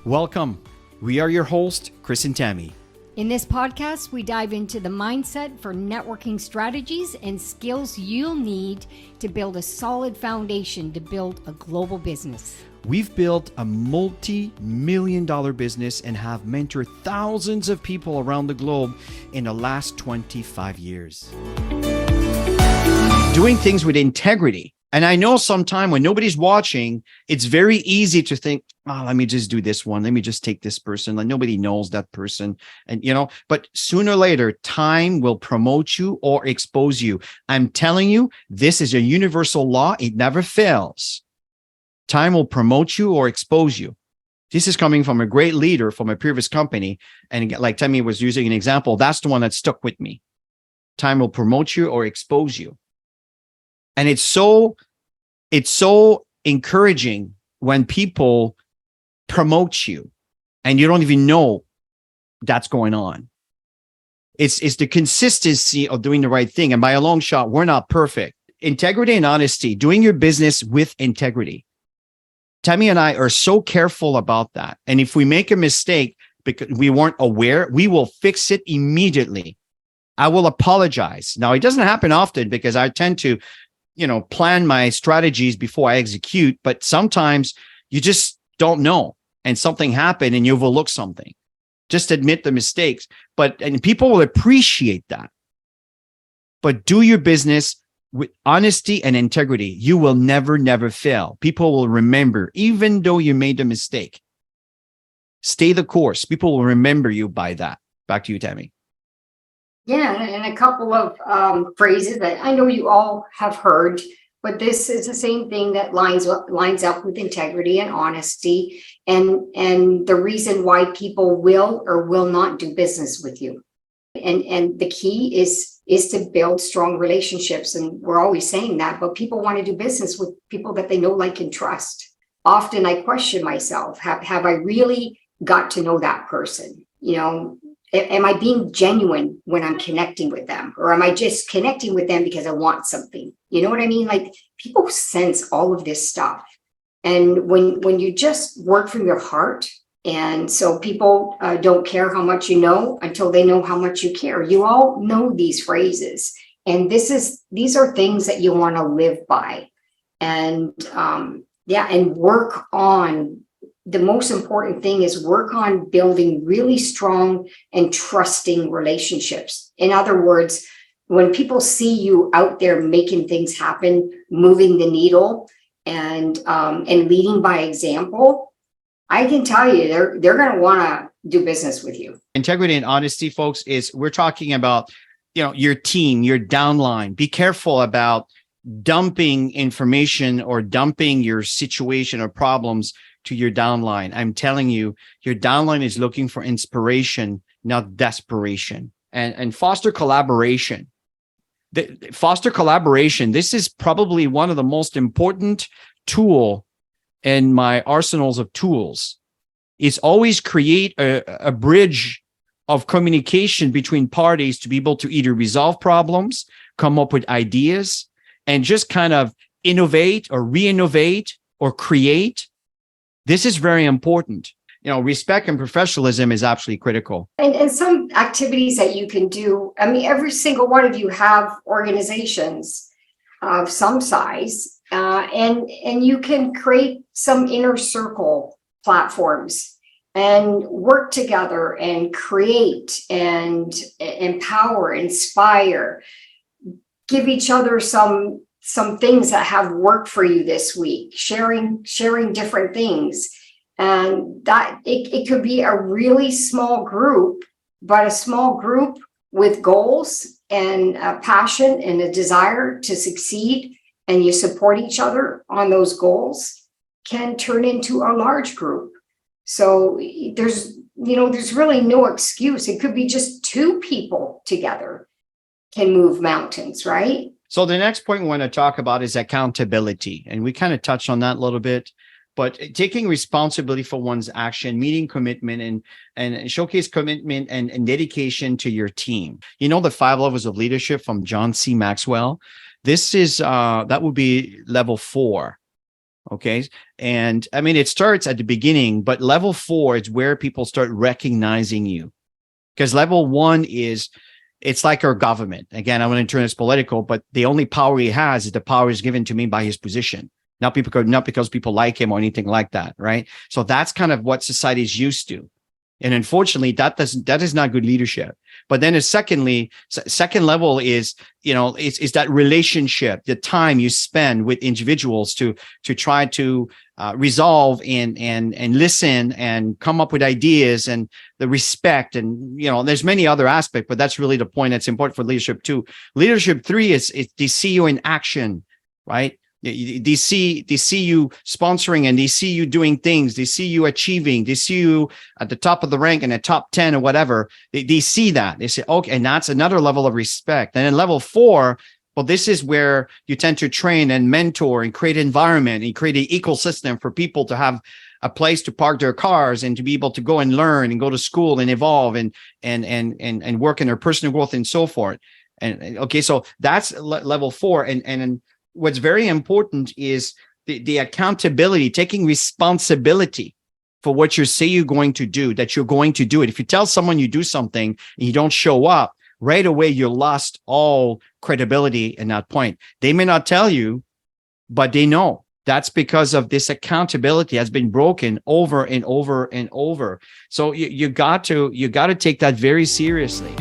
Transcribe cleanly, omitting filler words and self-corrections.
Welcome. We are your hosts, Chris and Tammy. In this podcast, we dive into the mindset for networking strategies and skills you'll need to build a solid foundation to build a global business. We've built a multi-million-dollar business and have mentored thousands of people around the globe in the last 25 years. Doing things with integrity. And I know sometimes when nobody's watching, it's very easy to think, oh, let me just do this one. Let me just take this person. Like nobody knows that person. And, but sooner or later, time will promote you or expose you. I'm telling you, this is a universal law. It never fails. Time will promote you or expose you. This is coming from a great leader from a previous company. And like Tammy was using an example, that's the one that stuck with me. Time will promote you or expose you. And it's so encouraging when people promote you and you don't even know that's going on. It's the consistency of doing the right thing. And by a long shot, we're not perfect. Integrity and honesty, doing your business with integrity. Tammy and I are so careful about that. And if we make a mistake because we weren't aware, we will fix it immediately. I will apologize. Now, it doesn't happen often because I tend to plan my strategies before I execute, but sometimes you just don't know and something happened and you overlook something. Just admit the mistakes, and people will appreciate that. But do your business with honesty and integrity. You will never fail. People will remember, even though you made a mistake. Stay the course. People will remember you by that. Back to you, Tammy. Yeah, and a couple of phrases that I know you all have heard, but this is the same thing that lines up with integrity and honesty, and the reason why people will or will not do business with you. And the key is to build strong relationships, and we're always saying that, but people want to do business with people that they know, like, and trust. Often I question myself, have I really got to know that person? Am I being genuine when I'm connecting with them? Or am I just connecting with them because I want something? You know what I mean? Like, people sense all of this stuff. And when you just work from your heart, and so people don't care how much you know until they know how much you care. You all know these phrases. And these are things that you want to live by. And and work on. The most important thing is work on building really strong and trusting relationships. In other words, when people see you out there making things happen, moving the needle, and leading by example, I can tell you they're going to want to do business with you. Integrity and honesty, folks, we're talking about your team, your downline. Be careful about dumping information or dumping your situation or problems to your downline. I'm telling you, your downline is looking for inspiration, not desperation. And foster collaboration. Foster collaboration. This is probably one of the most important tool in my arsenals of tools. Is always create a bridge of communication between parties to be able to either resolve problems, come up with ideas, and just kind of innovate or re-innovate or create. This is very important. Respect and professionalism is absolutely critical. And some activities that you can do. I mean, every single one of you have organizations of some size, and you can create some inner circle platforms and work together and create and empower, inspire, give each other some things that have worked for you this week, sharing different things. And that it could be a really small group, but a small group with goals and a passion and a desire to succeed, and you support each other on those goals, can turn into a large group. So there's really no excuse. It could be just two people together can move mountains, right? So the next point we want to talk about is accountability. And we kind of touched on that a little bit, but taking responsibility for one's action, meeting commitment and showcase commitment and dedication to your team. The 5 levels of leadership from John C. Maxwell. This is, that would be level 4. Okay. And I mean, it starts at the beginning, but level 4 is where people start recognizing you. Because level 1 is, it's like our government. Again, I want to turn this political, but the only power he has is the power is given to me by his position, not because people like him or anything like that, right? So that's kind of what society is used to. And unfortunately, that is not good leadership. But then second level is, is that relationship, the time you spend with individuals to try to resolve and listen and come up with ideas, and the respect, and there's many other aspects, but that's really the point that's important for leadership too. Leadership 3 is they see you in action, right? They see you sponsoring, and they see you doing things. They see you achieving. They see you at the top of the rank in the top 10 or whatever. They see that. They say, okay, and that's another level of respect. And then level 4, well, this is where you tend to train and mentor and create an environment and create an ecosystem for people to have a place to park their cars and to be able to go and learn and go to school and evolve and work in their personal growth and so forth. And okay, so that's level 4. And what's very important is the accountability, taking responsibility for what you say you're going to do, that you're going to do it. If you tell someone you do something and you don't show up, right away, you lost all credibility in that point. They may not tell you, but they know. That's because of this accountability has been broken over and over and over. So you got to take that very seriously.